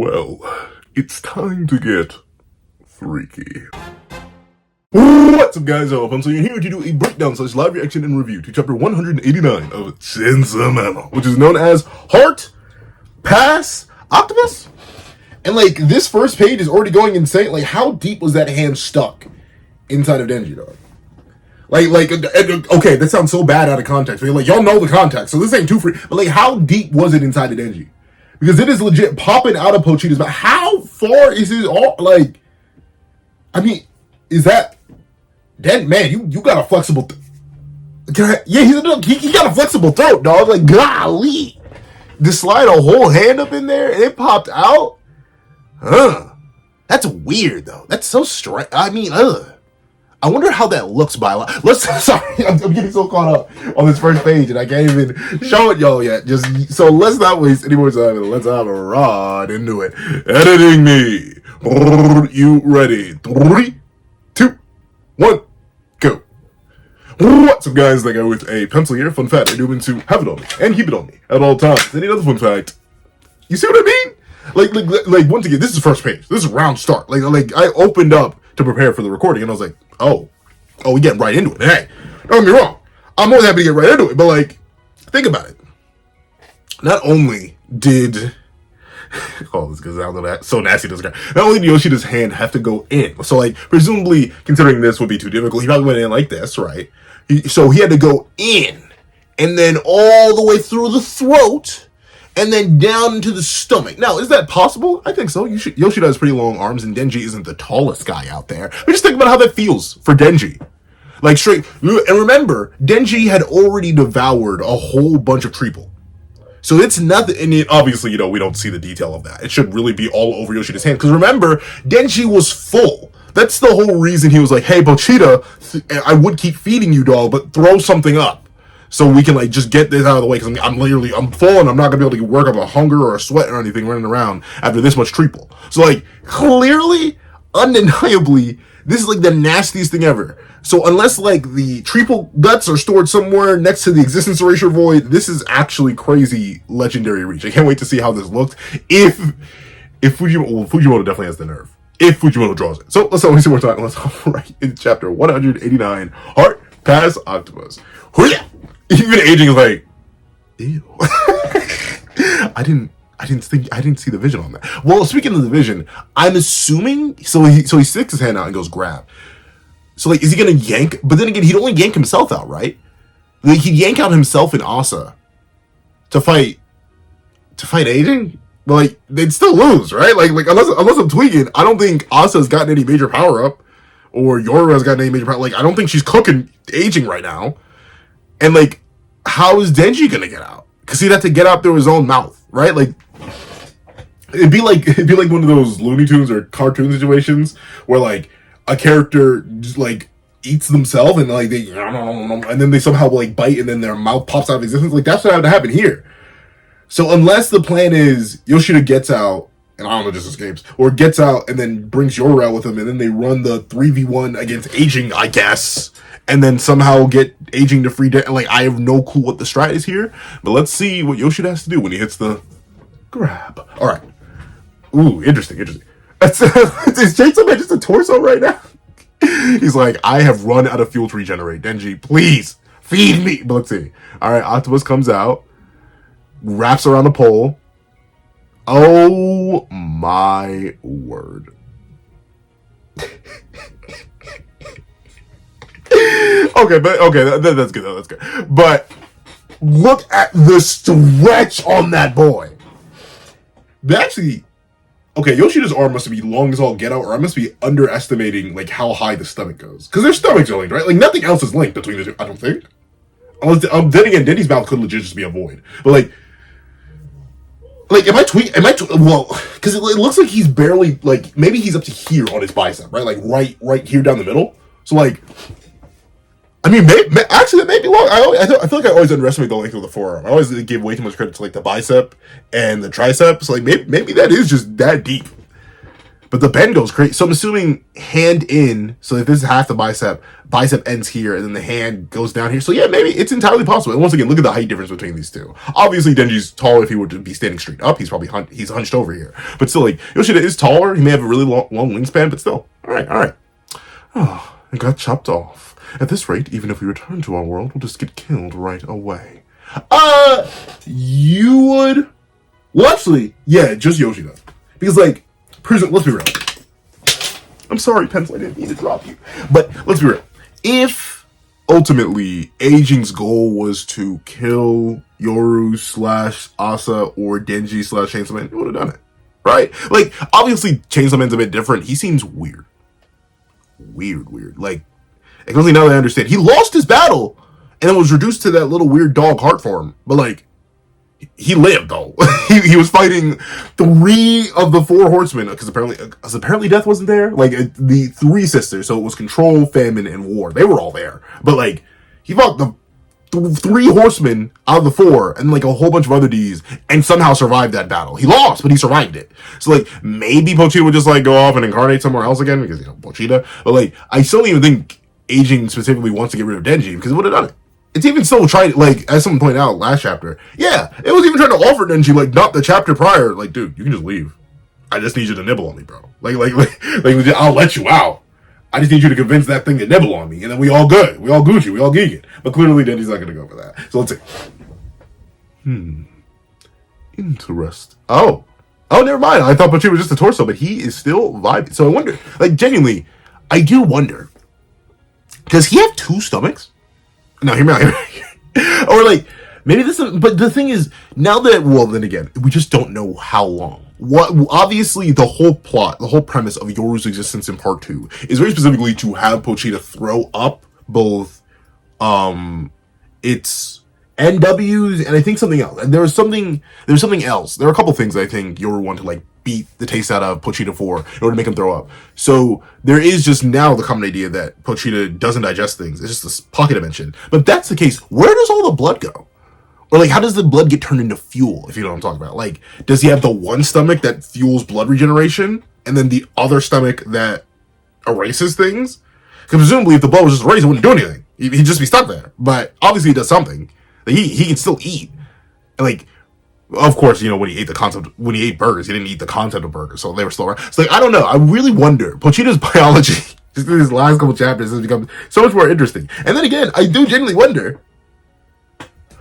Well, it's time to get freaky. What's up, guys? I'm here to do a breakdown / live reaction and review to chapter 189 of Chainsaw Man, which is known as Heart Pass Octopus. And like, this first page is already going insane. Like, how deep was that hand stuck inside of Denji, dog? Okay, that sounds so bad out of context. Like, y'all know the context, so this ain't too free. But like, how deep was it inside of Denji? Because it is legit popping out of Pochita's mouth. How far is his all? Like, I mean, is that? Then man, you got a flexible. Yeah, he got a flexible throat, dog. Like, golly, to slide a whole hand up in there and it popped out. That's weird though. That's so strange. I mean, I wonder how that looks by. Sorry, I'm getting so caught up on this first page and I can't even show it y'all yet. So let's not waste any more time and let's have a rod into it. Editing me. You ready? 3, 2, 1, go. What's up, guys? That guy with a pencil here. Fun fact, I do mean to have it on me and keep it on me at all times. Any other fun fact? You see what I mean? Like once again, this is the first page. This is a round start. Like I opened up to prepare for the recording and I was like, oh, we getting right into it. Hey, don't get me wrong. I'm more than happy to get right into it, but like, think about it. Not only did this goes out of that so nasty this guy. Not only did Yoshida's hand have to go in, so like presumably considering this would be too difficult, he probably went in like this, right? So he had to go in and then all the way through the throat and then down into the stomach. Now, is that possible? I think so. Yoshida has pretty long arms, and Denji isn't the tallest guy out there. But just think about how that feels for Denji. Like, straight... And remember, Denji had already devoured a whole bunch of treeple. So it's nothing... And obviously, we don't see the detail of that. It should really be all over Yoshida's hand. Because remember, Denji was full. That's the whole reason he was like, hey, Pochita, I would keep feeding you, dog, but throw something up. So we can like just get this out of the way because I'm full and I'm not gonna be able to work up a hunger or a sweat or anything running around after this much treeple. So like clearly, undeniably, this is like the nastiest thing ever. So unless like the treeple guts are stored somewhere next to the existence erasure void, this is actually crazy legendary reach. I can't wait to see how this looked. If Fujimoto definitely has the nerve. If Fujimoto draws it. So let's always see more time. Let's go right in chapter 189. Heart Pass Octopus. Hoo-yah! Even aging is like, ew. I didn't see the vision on that. Well, speaking of the vision, I'm assuming so he sticks his hand out and goes grab. So like, is he gonna yank? But then again, he'd only yank himself out, right? Like he'd yank out himself and Asa to fight aging. But like they'd still lose, right? Like unless I'm tweaking, I don't think Asa's gotten any major power up, or Yoru has gotten any major power. Like I don't think she's cooking aging right now. And like, how is Denji gonna get out? Because he'd have to get out through his own mouth, right? Like, it'd be like one of those Looney Tunes or cartoon situations where like a character just like eats themselves and like and then they somehow like bite and then their mouth pops out of existence. Like that's what had to happen here. So unless the plan is Yoshida gets out and I don't know, just escapes, or gets out and then brings Yoru out with him, and then they run the 3v1 against aging, I guess. And then somehow get aging to free like I have no clue what the strat is here, but let's see what Yoshida has to do when he hits the grab. All right. Ooh, interesting. Is Chainsaw Man just a torso right now? He's like, I have run out of fuel to regenerate. Denji, please feed me. But let's see. All right, Octopus comes out, wraps around the pole. Oh my word. That's good. That's good. But look at the stretch on that boy. Yoshida's arm must be long as all get out, or I must be underestimating like how high the stomach goes. Because their stomachs are linked, right? Like nothing else is linked between the two. I don't think. Unless, then again, Denny's mouth could legit just be a void. But am I tweaking? Well, because it looks like he's barely like maybe he's up to here on his bicep, right? Like right here down the middle. So like. I mean, actually, that may be long. I feel like I always underestimate the length of the forearm. I always give way too much credit to like the bicep and the tricep. So like maybe that is just that deep. But the bend goes crazy. So I'm assuming hand in. So if this is half the bicep ends here, and then the hand goes down here. So yeah, maybe it's entirely possible. And once again, look at the height difference between these two. Obviously, Denji's taller. If he were to be standing straight up, he's probably he's hunched over here. But still, like, Yoshida is taller. He may have a really long wingspan, but still. All right. Oh, it got chopped off. At this rate, even if we return to our world, we'll just get killed right away. You would? Well, actually, yeah, just Yoshida. Because, like, prison, let's be real. I'm sorry, Pencil, I didn't mean to drop you. But let's be real. If ultimately Aging's goal was to kill Yoru / Asa or Denji / Chainsaw Man, he would have done it. Right? Like, obviously, Chainsaw Man's a bit different. He seems weird. Weird. Like, especially now that I understand. He lost his battle and then was reduced to that little weird dog heart form. But, like, he lived, though. he was fighting 3 of the 4 horsemen, because apparently death wasn't there. Like, the 3 sisters, so it was Control, Famine, and War. They were all there. But, like, he fought the 3 horsemen out of the 4, and, like, a whole bunch of other Ds, and somehow survived that battle. He lost, but he survived it. So, like, maybe Pochita would just, like, go off and incarnate somewhere else again, because, you know, Pochita. But, like, I still don't even think Aging specifically wants to get rid of Denji, because he would have done it. It's even still trying, like, as someone pointed out last chapter, yeah, it was even trying to offer Denji, like, not the chapter prior, like, dude, you can just leave. I just need you to nibble on me, bro. Like, I'll let you out. I just need you to convince that thing to nibble on me, and then we all good. We all Gucci. We all geeking. But clearly Denji's not going to go for that. So let's see. Interesting. Oh, never mind. I thought Pochita was just a torso, but he is still vibing. So I wonder, like, genuinely, I do wonder, does he have 2 stomachs? No, hear me out. Or, like, maybe this is, but the thing is, now that, well, then again, we just don't know how long. Obviously, the whole plot, the whole premise of Yoru's existence in part 2 is very specifically to have Pochita throw up both, its NWs and I think something else. And there was something else. There are a couple things I think Yoru wanted to, like, beat the taste out of Pochita for in order to make him throw up. So there is just now the common idea that Pochita doesn't digest things. It's just this pocket dimension. But if that's the case, where does all the blood go? Or, like, how does the blood get turned into fuel, if you know what I'm talking about? Like, does he have the one stomach that fuels blood regeneration and then the other stomach that erases things? Because presumably if the blood was just erased, it wouldn't do anything. He'd just be stuck there. But obviously he does something. Like, he can still eat. And, like, of course, you know, when he ate burgers, he didn't eat the concept of burgers, so they were still around. So, like, I don't know. I really wonder. Pochita's biology, just in these last couple chapters, has become so much more interesting. And then again, I do genuinely wonder.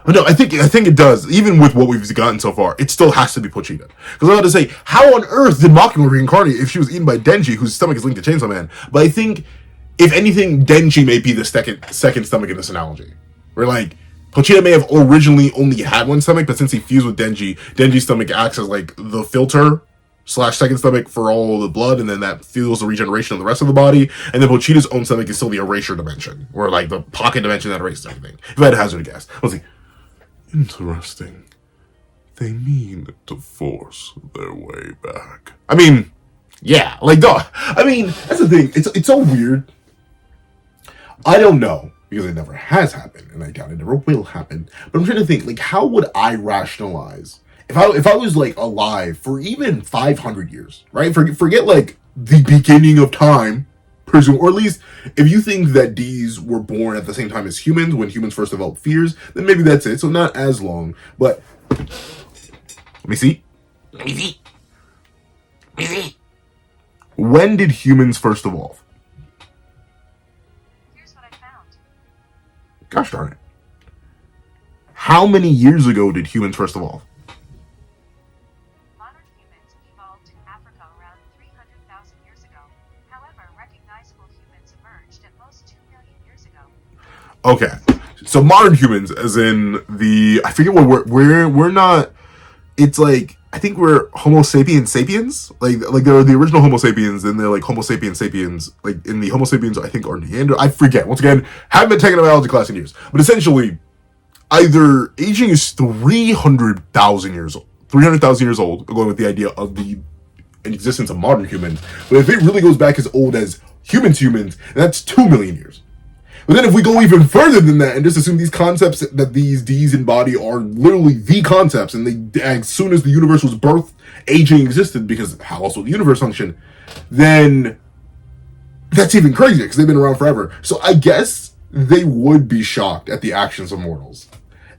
No, I think it does. Even with what we've gotten so far, it still has to be Pochita. Because I was about to say, how on earth did Mockingbird reincarnate if she was eaten by Denji, whose stomach is linked to Chainsaw Man? But I think, if anything, Denji may be the second stomach in this analogy. Where, like, Pochita may have originally only had one stomach, but since he fused with Denji, Denji's stomach acts as, like, the filter / second stomach for all the blood, and then that fuels the regeneration of the rest of the body. And then Pochita's own stomach is still the erasure dimension, or, like, the pocket dimension that erases everything. If I had to hazard a guess. Let's see. Interesting. They mean to force their way back. I mean, yeah, like, dog. I mean, that's the thing. It's so weird. I don't know. Because it never has happened, and I doubt it never will happen. But I'm trying to think, like, how would I rationalize if I was, like, alive for even 500 years, right? Forget like the beginning of time, or at least if you think that Ds were born at the same time as humans when humans first developed fears, then maybe that's it. So not as long, but let me see. When did humans first evolve? Gosh darn it. How many years ago did humans first evolve? Modern humans evolved in Africa around 300,000 years ago. However, recognizable humans emerged at most 2 million years ago. Okay. So modern humans, as in I forget what we're not, it's like, I think we're Homo sapiens sapiens. Like they're the original Homo sapiens, and they're like Homo sapiens sapiens. Like in the Homo sapiens, I think are Neanderthal. I forget. Once again, haven't been taking a biology class in years. But essentially, either aging is 300,000 years old. 300,000 years old, going with the idea of the existence of modern humans. But if it really goes back as old as humans, that's 2 million years. But then if we go even further than that and just assume these concepts that these Ds embody are literally the concepts, and they, as soon as the universe was birthed aging existed because how else would the universe function, then that's even crazier because they've been around forever. So I guess they would be shocked at the actions of mortals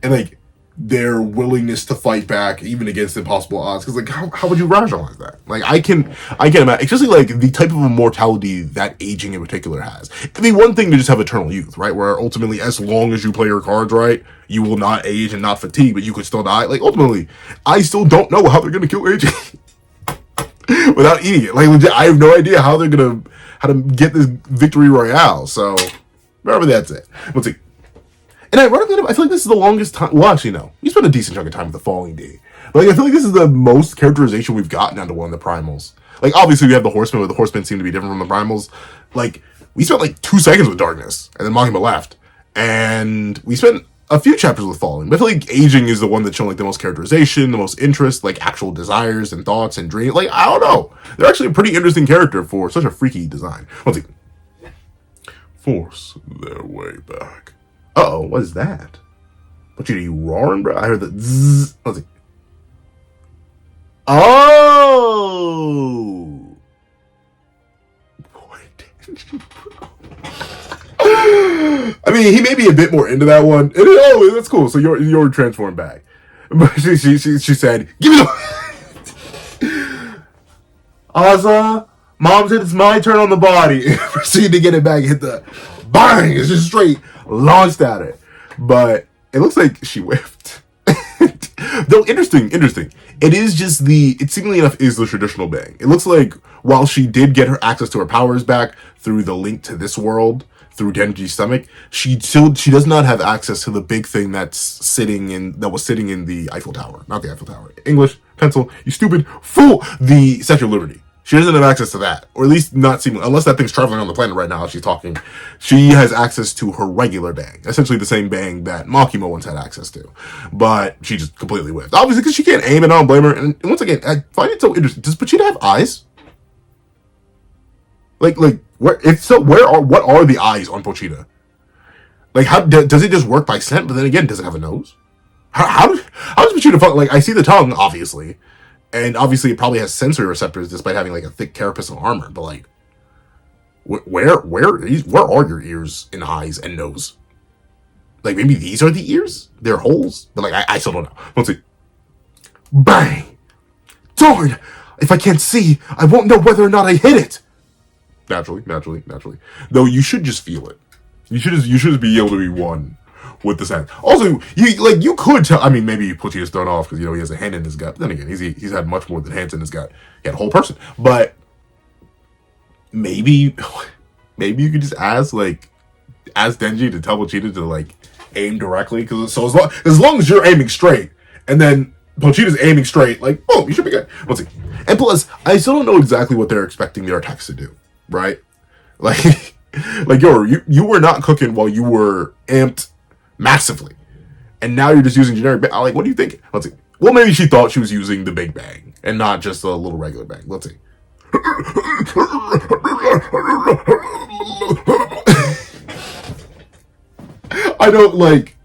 and like their willingness to fight back even against impossible odds. Because like how would you rationalize that? Like I can imagine, especially like the type of immortality that aging in particular has. I mean, one thing to just have eternal youth, right? Where ultimately, as long as you play your cards right, you will not age and not fatigue, but you could still die. Like ultimately, I still don't know how they're gonna kill aging without eating it. Like legit, I have no idea how to get this victory royale. So whatever, that's it. Let's see. And ironically enough, I feel like this is the longest time. Well, actually, no. We spent a decent chunk of time with the Falling D. But like, I feel like this is the most characterization we've gotten out of one of the Primals. Like, obviously, we have the Horsemen, but the Horsemen seem to be different from the Primals. Like, we spent like 2 seconds with Darkness, and then Makima left. And we spent a few chapters with Falling. But I feel like Aging is the one that's shown like the most characterization, the most interest, like actual desires and thoughts and dreams. Like, I don't know. They're actually a pretty interesting character for such a freaky design. Let's see. Force their way back. Uh-oh, what is that? What you roaring, bro? I heard the zzz. Let's see. Oh! Boy, I mean, he may be a bit more into that one. Oh, that's cool. So you're transformed back. But she said, give me the... Asa, Mom said it's my turn on the body. Proceed to get it back, hit the... Bang! It's just straight launched at it. But it looks like she whiffed. Though interesting. It is just it seemingly enough is the traditional bang. It looks like while she did get her access to her powers back through the link to this world, through Denji's stomach, she does not have access to the big thing that was sitting in the Eiffel Tower. Not the Eiffel Tower. English, pencil, you stupid fool! The Statue of Liberty. She doesn't have access to that, or at least not seemingly, unless that thing's traveling on the planet right now as she's talking. She has access to her regular bang, essentially the same bang that Makima once had access to, but she just completely whiffed. Obviously, because she can't aim, and I don't blame her. And once again, I find it so interesting. Does Pochita have eyes? Like, where? If so, what are the eyes on Pochita? Like, how does it just work by scent? But then again, does it have a nose? How does Pochita fuck? Like, I see the tongue, obviously. And obviously, it probably has sensory receptors, despite having like a thick carapace of armor. But like, where are your ears and eyes and nose? Like maybe these are the ears, they're holes. But like, I still don't know. Let's see. Bang! Darn! If I can't see, I won't know whether or not I hit it. Naturally. Though you should just feel it. You should just be able to be one with the sand. Also, you could tell. I mean, maybe Pochita's thrown off because he has a hand in his gut. But then again, he's had much more than hands in his gut. He had a whole person. But maybe you could just ask Denji to tell Pochita to like aim directly. Because as long as you're aiming straight, and then Pochita's aiming straight, like boom, you should be good. Let's see. And plus, I still don't know exactly what they're expecting their attacks to do. Right? Like Yoru, you were not cooking while you were amped massively, and now you're just using generic bang. Like, what do you think? Let's see. Well, maybe she thought she was using the big bang and not just a little regular bang. Let's see. I don't like.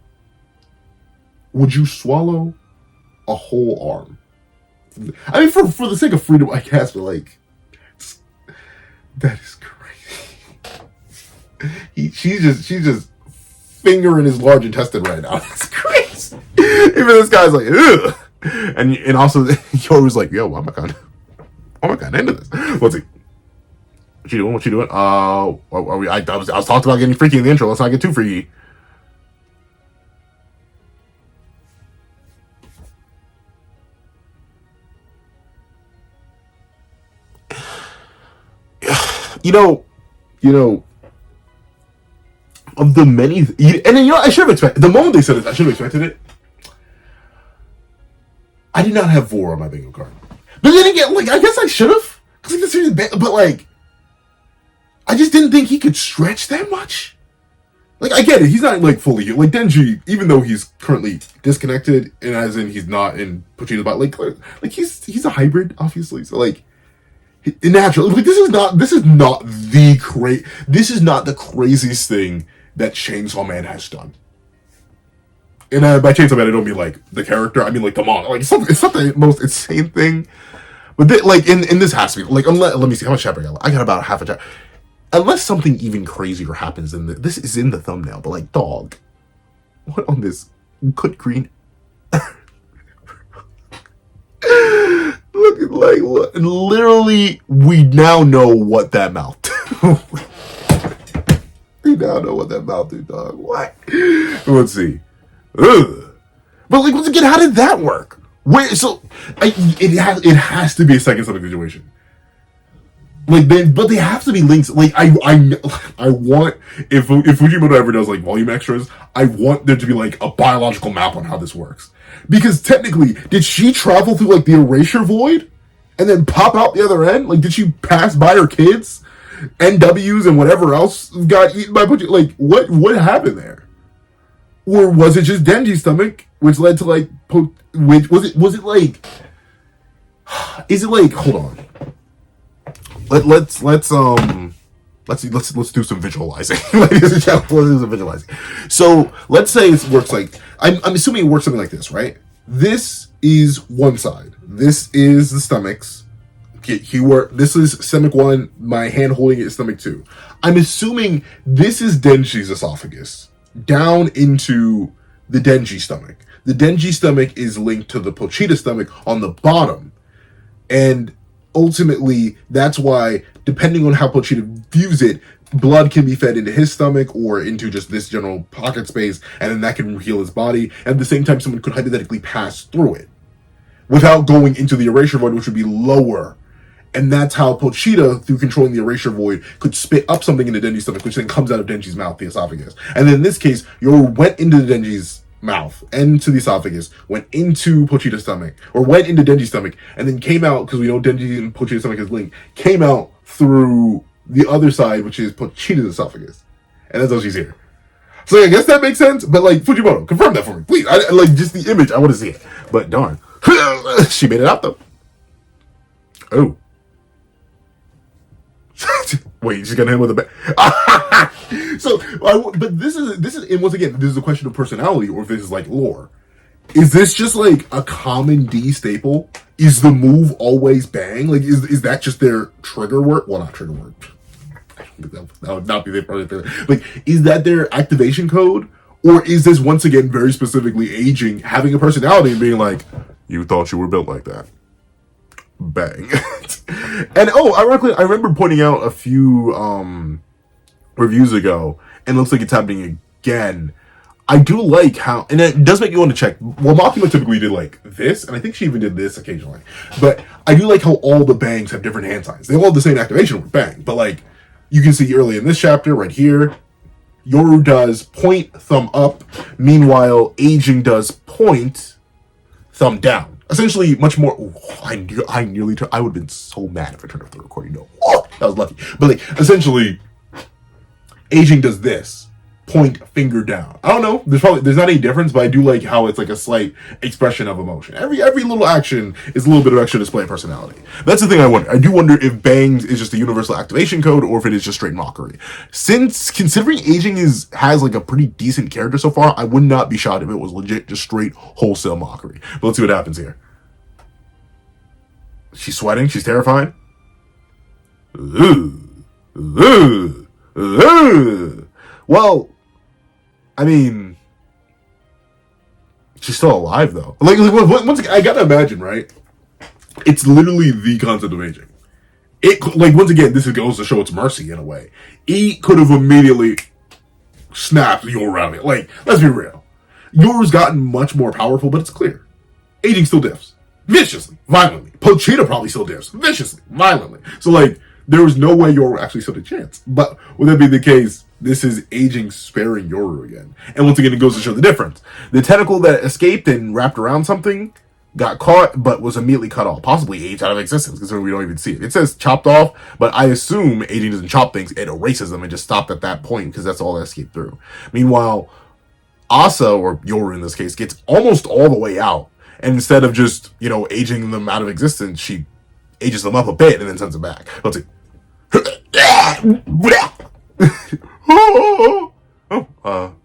Would you swallow a whole arm? I mean, for the sake of freedom, I guess, but like, that is crazy. She's just fingering his large intestine right now. It's crazy. Even this guy's like, ugh. And also Yoru's like, yo, I'm not kind of into this. Let's see. What you doing? I was talking about getting freaky in the intro. Let's not get too freaky. You know, of the many, and then I should have expected. The moment they said it, I should have expected it. I did not have Vor on my bingo card, but then again, like I guess I should have, but like, I just didn't think he could stretch that much. Like I get it, he's not like fully like Denji, even though he's currently disconnected, and as in he's not in Pochita's body. Like he's a hybrid, obviously. So like. Natural. Like, this is not the craziest thing that Chainsaw Man has done. And by Chainsaw Man, I don't mean like the character. I mean like the manga. Like it's not the most insane thing. But like in this has to be like, let me see how much chapter I got. I got about half a chapter. Unless something even crazier happens in this is in the thumbnail, but like, dog, what on this good green? Look at like what? Literally, we now know what that mouth. We now know what that mouth do, dog. What? Let's see. Ugh. But like, once again, how did that work? Where? So it has to be a second stomach situation. Like but they have to be links. Like I want if Fujimoto ever does like volume extras, I want there to be like a biological map on how this works. Because technically, did she travel through like the erasure void and then pop out the other end? Like, did she pass by her kids, NWs, and whatever else got eaten by Pucci? Like, what happened there? Or was it just Denji's stomach, which led to like which was it like? Is it like? Hold on. Let's do some visualizing. Let's do some visualizing. So let's say it works like I'm assuming it works something like this, right? This is one side. This is the stomachs. This is stomach 1. My hand holding it is stomach 2. I'm assuming this is Denji's esophagus down into the Denji stomach. The Denji stomach is linked to the Pochita stomach on the bottom, and ultimately, that's why, depending on how Pochita views it, blood can be fed into his stomach or into just this general pocket space, and then that can heal his body. And at the same time, someone could hypothetically pass through it without going into the erasure void, which would be lower. And that's how Pochita, through controlling the erasure void, could spit up something into Denji's stomach, which then comes out of Denji's mouth, the esophagus. And then in this case, Yoru went into Denji's mouth, into the esophagus, went into Pochita's stomach, or went into Denji's stomach, and then came out, because we know Denji and Pochita's stomach is linked, came out through the other side, which is Pochita's esophagus. And that's how she's here. So I guess that makes sense, but like, Fujimoto, confirm that for me, please. I like, just the image, I want to see it. But darn. She made it out, though. Oh. Wait, she's gonna hit him with a bat. So, but this is, and once again, this is a question of personality, or if this is like lore. Is this just like a common D staple? Is the move always bang? Like, is that just their trigger word? Well, not trigger word. That would not be their trigger. Like, is that their activation code? Or is this once again very specifically aging, having a personality and being like, you thought you were built like that? Bang. And ironically, I remember pointing out a few reviews ago, and it looks like it's happening again. I do like how, and it does make you want to check. Well, Makima typically did like this, and I think she even did this occasionally. But I do like how all the bangs have different hand signs. They all have the same activation with bang, but like you can see early in this chapter right here, Yoru does point, thumb up. Meanwhile, aging does point, thumb down. Essentially, much more. I would have been so mad if I turned off the recording. No, that was lucky. But like, essentially, aging does this: point, finger down. I don't know. There's not any difference, but I do like how it's like a slight expression of emotion. Every little action is a little bit of extra display of personality. That's the thing I wonder. I do wonder if bangs is just a universal activation code, or if it is just straight mockery. Since considering aging has like a pretty decent character so far, I would not be shocked if it was legit just straight wholesale mockery. But let's see what happens here. She's sweating. She's terrified. Well, I mean, she's still alive though. Like once again, I gotta imagine, right? It's literally the concept of aging. It like once again, this goes to show its mercy in a way. He could have immediately snapped Yoru out of it. Like, let's be real. Yoru's gotten much more powerful, but it's clear. Aging still diffs. Viciously, violently. Pochita probably still diffs. Viciously, violently. So like, there was no way Yoru actually stood a chance. But would that be the case? This is aging sparing Yoru again. And once again, it goes to show the difference. The tentacle that escaped and wrapped around something got caught, but was immediately cut off. Possibly aged out of existence, because we don't even see it. It says chopped off, but I assume aging doesn't chop things. It erases them and just stopped at that point, because that's all that escaped through. Meanwhile, Asa, or Yoru in this case, gets almost all the way out. And instead of just, aging them out of existence, she ages them up a bit and then sends them back. Let's see.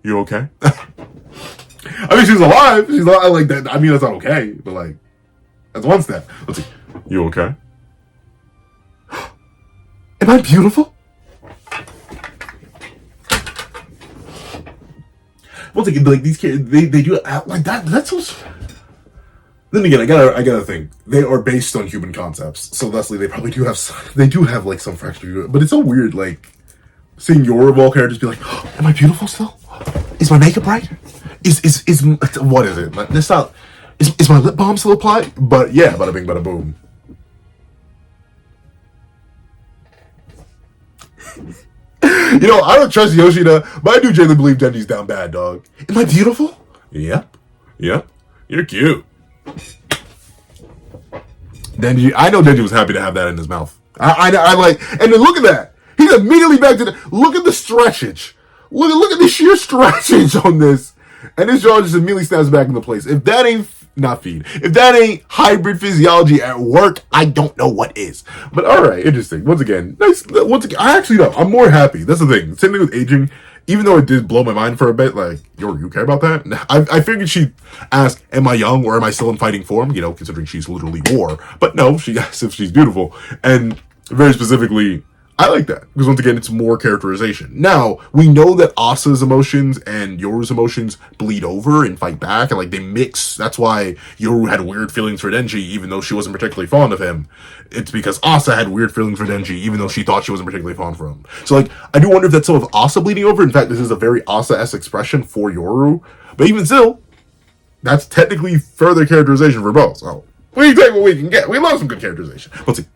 You okay? I mean, she's alive. She's alive like that. I mean, that's not okay, but like, that's one step. Let's see. You okay? Am I beautiful? Once again, like these kids, they do like that. That's so. Then again, I gotta think they are based on human concepts, so thusly they probably do have like some fraction to it. But it's so weird, like seeing Yoru of all characters be like, oh, "Am I beautiful still? Is my makeup right? Is what is it? This not is my lip balm still applied?" But yeah, bada bing, bada boom. You know, I don't trust Yoshida, but I do genuinely believe Denji's down bad, dog. Am I beautiful? Yep. You're cute. Denji, I know Denji was happy to have that in his mouth. I like, and then look at that. He's immediately back to look at the stretchage. Look at the sheer stretchage on this. And his jaw just immediately snaps back into place. If that ain't if that ain't hybrid physiology at work, I don't know what is. But alright, interesting. Once again, I actually know. I'm more happy. That's the thing. Same thing with aging. Even though it did blow my mind for a bit, like, you care about that? I figured she'd ask, am I young or am I still in fighting form? You know, considering she's literally war. But no, she asks if she's beautiful. And very specifically, I like that, because once again, it's more characterization. Now, we know that Asa's emotions and Yoru's emotions bleed over and fight back, and like they mix. That's why Yoru had weird feelings for Denji, even though she wasn't particularly fond of him. It's because Asa had weird feelings for Denji, even though she thought she wasn't particularly fond of him. So like, I do wonder if that's some of Asa bleeding over. In fact, this is a very Asa-esque expression for Yoru. But even still, that's technically further characterization for both. So we take what we can get. We love some good characterization. Let's see.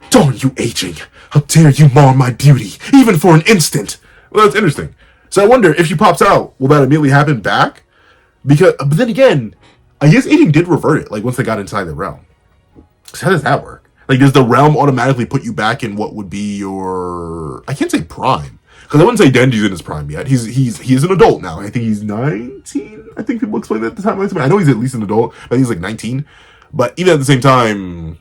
Darn you, aging! How dare you mar my beauty, even for an instant! Well, that's interesting. So I wonder, if she pops out, will that immediately happen back? But then again, I guess aging did revert it, like, once they got inside the realm. So how does that work? Like, does the realm automatically put you back in what would be your... I can't say prime, because I wouldn't say Denji's in his prime yet. He's an adult now. I think he's 19? I think people explain that at the time. I know he's at least an adult, but I think he's like 19. But even at the same time...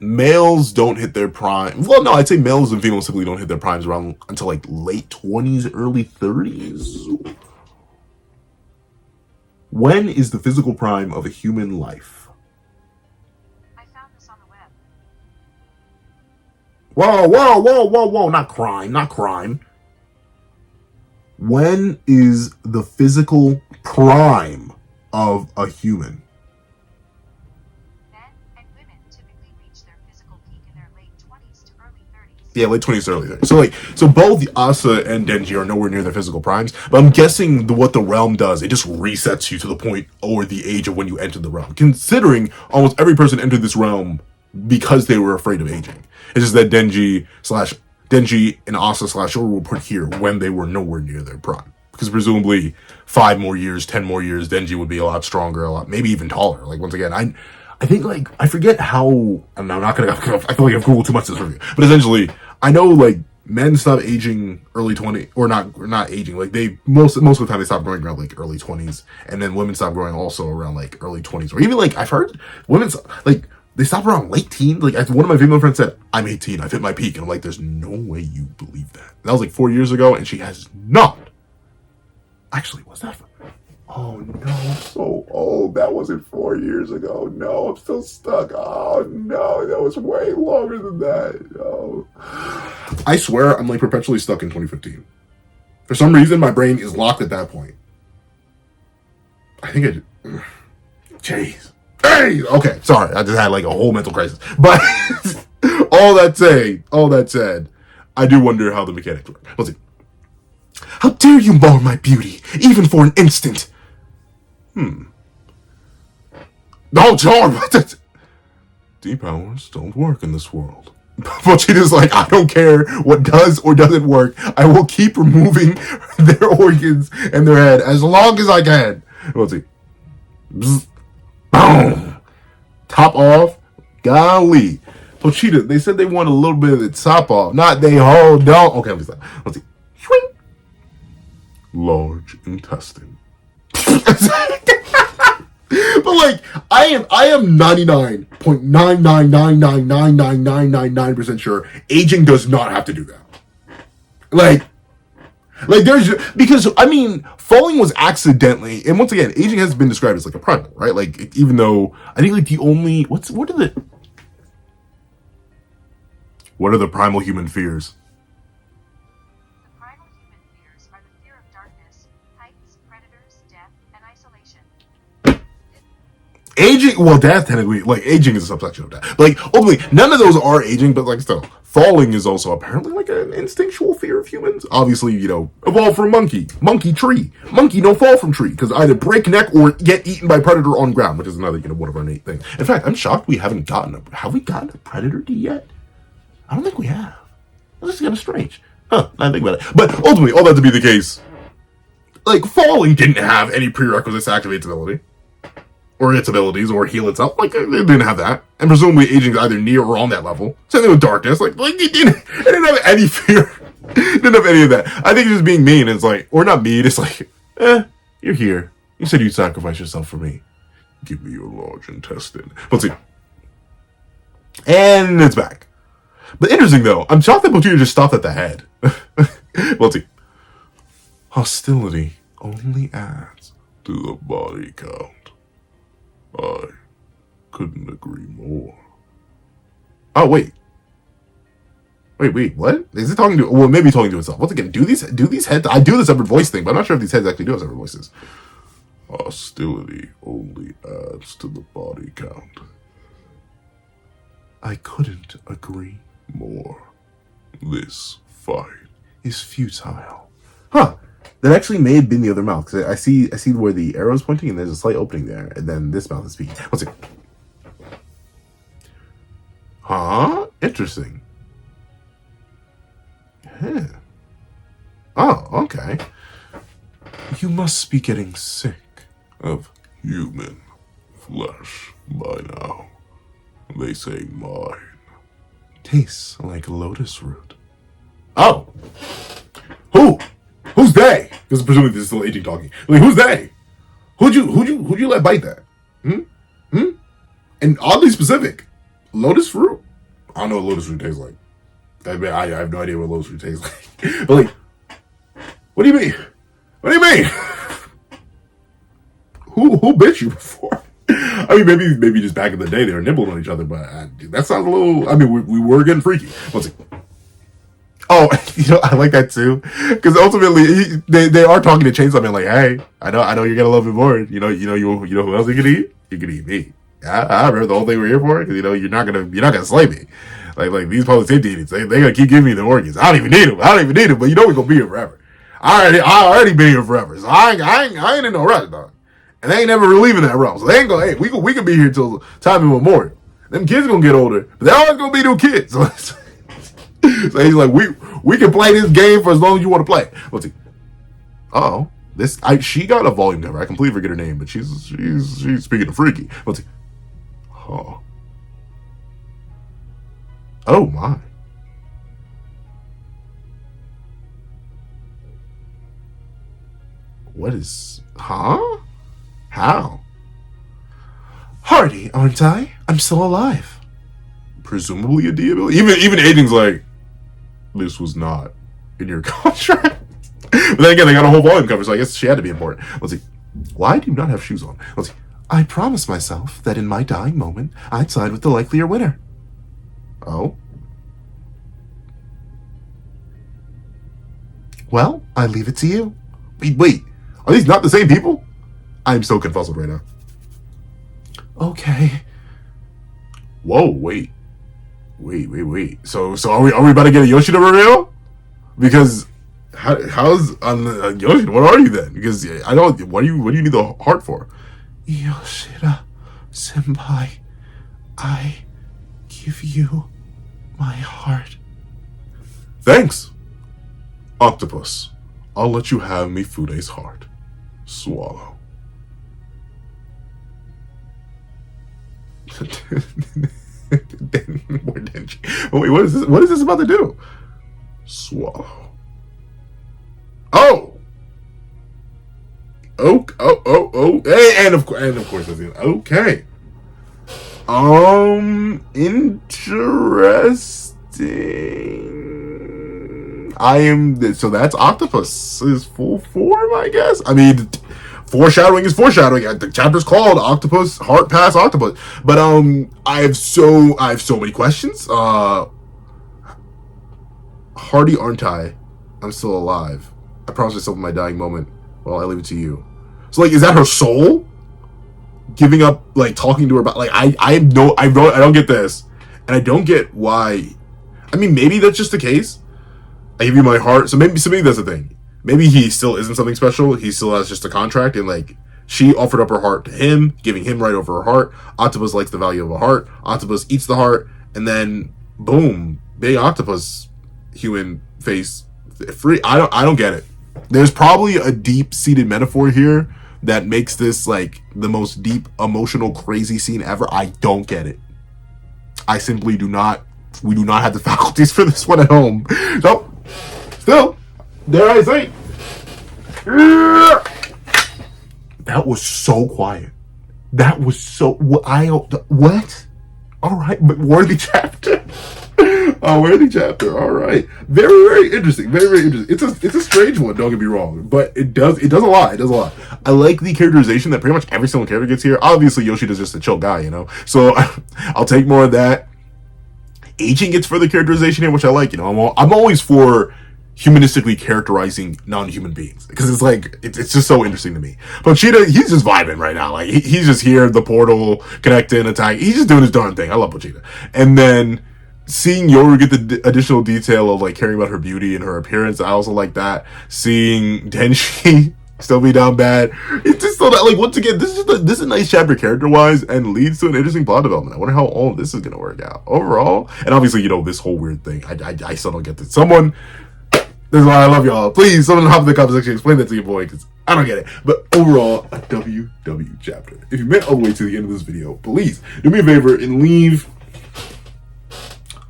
males don't hit their prime. Well, no, I'd say males and females typically don't hit their primes around until like late 20s, early 30s. When is the physical prime of a human life? I found this on the web. Whoa. Not crime. When is the physical prime of a human? Yeah, late 20s to early 30s. So both Asa and Denji are nowhere near their physical primes, but I'm guessing what the realm does, it just resets you to the point or the age of when you entered the realm. Considering almost every person entered this realm because they were afraid of aging. It's just that Denji and Asa / Yoru were put here when they were nowhere near their prime. Because presumably 5 more years, 10 more years, Denji would be a lot stronger, maybe even taller. Like, once again, I think, like, I forget how, and I'm not gonna, I feel like I've Googled too much this review, but essentially, I know, like, men stop aging early 20, or not aging, like, most of the time they stop growing around, like, early 20s, and then women stop growing also around, like, early 20s, or even, like, I've heard women, like, they stop around late teens. Like, one of my female friends said, I'm 18, I've hit my peak, and I'm like, there's no way you believe that. That was, like, 4 years ago, and she has not. Actually, was that? Oh no, I'm so old. That wasn't 4 years ago. No, I'm still stuck. Oh no, that was way longer than that. No. I swear I'm like perpetually stuck in 2015. For some reason, my brain is locked at that point. I think Jeez. Hey! Okay, sorry. I just had like a whole mental crisis. But all that said, I do wonder how the mechanics work. Let's see. How dare you mar my beauty, even for an instant? No, John, deep powers don't work in this world. But she just like, I don't care what does or doesn't work. I will keep removing their organs and their head as long as I can. Let's see. Bzz, boom. Top off. Golly. Pochita, they said they want a little bit of the top off. Not they hold on. Okay, let's see. Large intestine. But like, I am 99.999999999% sure aging does not have to do that. Like, Like there's because I mean falling was accidentally, and once again aging has been described as like a primal, right? Like even though I think like the only what are the primal human fears? The primal human fears are the fear of darkness, heights, predators, death, and isolation. Aging, well, death technically, like aging is a subsection of death. Like ultimately, none of those are aging, but like still, falling is also apparently like an instinctual fear of humans. Obviously, evolved from monkey tree, monkey no fall from tree, because either break neck or get eaten by predator on ground, which is another one of our innate things. In fact, I'm shocked we haven't gotten have we gotten a predator D yet? I don't think we have. This is kind of strange, huh? I think about it, but ultimately, all that to be the case, like falling didn't have any prerequisites to activate its ability. Or its abilities, or heal itself. Like, it didn't have that. And presumably aging is either near or on that level. Same thing with darkness. Like it didn't have any fear. It didn't have any of that. I think it's just being mean. It's like, or not mean, it's like, you're here. You said you'd sacrifice yourself for me. Give me your large intestine. Let's see. And it's back. But interesting though, I'm shocked that Pochita just stopped at the head. Let's see. Hostility only adds to the body count. I couldn't agree more. Oh, wait, what? Is it talking to, well, maybe talking to itself. Once again, do these heads, I do the separate voice thing, but I'm not sure if these heads actually do have separate voices. Hostility only adds to the body count. I couldn't agree more. This fight is futile. Huh. That actually may have been the other mouth, because I see where the arrow's pointing, and there's a slight opening there, and then this mouth is speaking. Let's see. Huh? Interesting. Yeah. Oh, okay. You must be getting sick of human flesh by now. They say mine tastes like lotus root. Oh! Who? Who's they? Because presumably this is still aging talking. Like, who's they? Who'd you let bite that? And oddly specific. Lotus fruit? I don't know what lotus fruit tastes like. I have no idea what lotus fruit tastes like. But like, what do you mean? What do you mean? Who bit you before? I mean, maybe just back in the day they were nibbling on each other, but that sounds a little. I mean, we were getting freaky. Let's see. Oh, I like that too, because ultimately they are talking to Chainsaw Man like, hey, I know you're gonna love me more. You know who else you can eat? You can eat me. I remember the whole thing we're here for, because you're not gonna slay me. Like these public safety idiots, they gonna keep giving me the organs. I don't even need them, but we're gonna be here forever. I already been here forever, so I ain't in no rush, dog. And they ain't never relieving that realm, so they ain't gonna. Hey, we can be here till time immemorial. Them kids gonna get older, but they're always gonna be new kids. So he's like, we can play this game for as long as you want to play. Let's see. Oh, she got a volume cover. I completely forget her name, but she's speaking to Freaky. Let's see. Oh. Oh my. What is? Huh? How? Hardy, aren't I? I'm still alive. Presumably a D ability. Even aging's like, this was not in your contract. But then again, they got a whole volume cover, so I guess she had to be important. Let's see. Why do you not have shoes on? Let's see. I promised myself that in my dying moment, I'd side with the likelier winner. Oh? Well, I leave it to you. Wait. Are these not the same people? I'm so confuzzled right now. Okay. Whoa, wait. So are we about to get a Yoshida reveal? Because how's on Yoshida? What are you then? Because I don't. What do you need the heart for? Yoshida senpai, I give you my heart. Thanks, Octopus. I'll let you have Mifune's heart. Swallow. More Denji. Oh, wait, what is this? What is this about to do? Swallow. Oh. And of course, that's it. Okay. Interesting. So that's Octopus's full form, I guess. I mean, foreshadowing is foreshadowing. The chapter's called Octopus Heart Pass Octopus. But I have so many questions. Hardy, aren't I? I'm still alive. I promised myself in my dying moment. Well, I leave it to you. So, like, is that her soul giving up, like, talking to her about, like, I don't get this, and I don't get why. I mean, maybe that's just the case. I give you my heart, so maybe that's the thing. Maybe he still isn't something special. He still has just a contract, and, like, she offered up her heart to him, giving him right over her heart. Octopus likes the value of a heart. Octopus eats the heart, and then boom, big octopus human face free. I don't get it. There's probably a deep-seated metaphor here that makes this like the most deep, emotional, crazy scene ever. I don't get it. I simply do not. We do not have the faculties for this one at home. So, still, dare I say, that was so quiet. That was so. What? All right, but worthy chapter. A worthy chapter. All right, very interesting. Very interesting. It's a strange one. Don't get me wrong, but it does a lot. It does a lot. I like the characterization that pretty much every single character gets here. Obviously, Yoshida's just a chill guy, you know. So I'll take more of that. Aging gets further characterization here, which I like. You know, I'm always for humanistically characterizing non-human beings because it's like it's just so interesting to me. But Pochita, he's just vibing right now. Like he's just here, the portal connecting, attack. He's just doing his darn thing. I love Pochita. And then seeing Yoru get the additional detail of like caring about her beauty and her appearance, I also like that. Seeing Denji still be down bad, it's just so that like once again, this is a nice chapter character wise and leads to an interesting plot development. I wonder how all of this is gonna work out overall. And obviously, you know, this whole weird thing, I still don't get this. Someone. This is why I love y'all. Please, someone hop in the comment section, explain that to your boy, because I don't get it. But overall, a WW chapter. If you made it all the way to the end of this video, please do me a favor and leave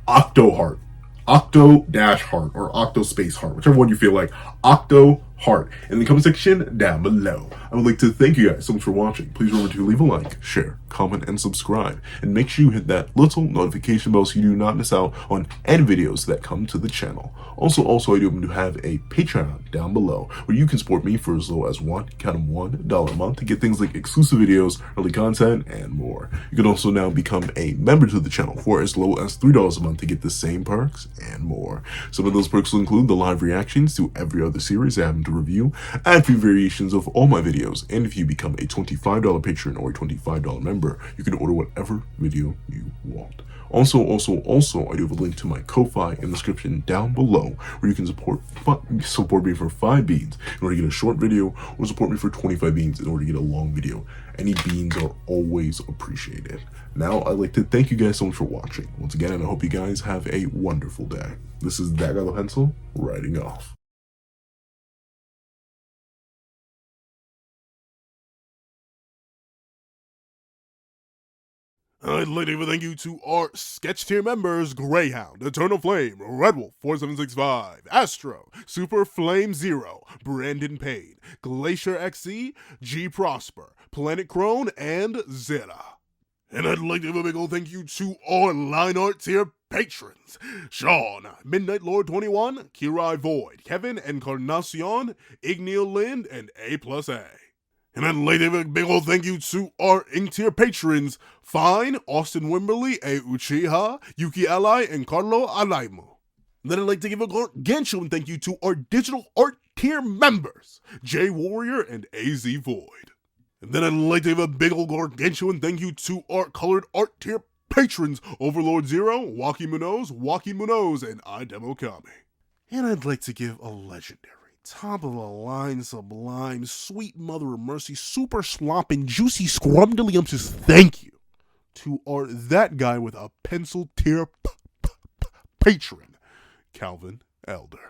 Octo Heart. Octo-Heart or Octo Space Heart, whichever one you feel like. Octo Heart in the comment section down below. I would like to thank you guys so much for watching. Please remember to leave a like, share, comment, and subscribe. And make sure you hit that little notification bell so you do not miss out on any videos that come to the channel. Also, I do happen to have a Patreon down below where you can support me for as low as $1 a month to get things like exclusive videos, early content, and more. You can also now become a member to the channel for as low as $3 a month to get the same perks and more. Some of those perks will include the live reactions to every other series I happen to review, ad-free variations of all my videos, and if you become a $25 patron or a $25 member, you can order whatever video you want. Also, I do have a link to my Ko-Fi in the description down below where you can support me for 5 beans in order to get a short video, or support me for 25 beans in order to get a long video. Any beans are always appreciated. Now, I'd like to thank you guys so much for watching once again, and I hope you guys have a wonderful day. This is That Guy with Pencil, writing off. I'd like to thank you to our sketch tier members: Greyhound, Eternal Flame, Red Wolf 4765, Astro, Super Flame Zero, Brandon Payne, Glacier XC, G Prosper, Planet Crone, and Zeta. And I'd like to give a big old thank you to our line art tier patrons: Sean, Midnight Lord 21, Kirai Void, Kevin Encarnacion, Igneel Lind, and A+A. And I'd like to give a big old thank you to our ink tier patrons: Fine, Austin Wimberly, A Uchiha, Yuki Ally, and Carlo Alaimo. Then I'd like to give a gargantuan thank you to our digital art tier members: J Warrior and AZ Void. And then I'd like to give a big old gargantuan thank you to our colored art tier patrons: Overlord Zero, Waki Munoz, and iDemokami. And I'd like to give a legendary, top of the line, sublime, sweet mother of mercy, super slopping, juicy scrumdiddlyumptious thank you to our That Guy with a Pencil tier patron, Calvin Elder.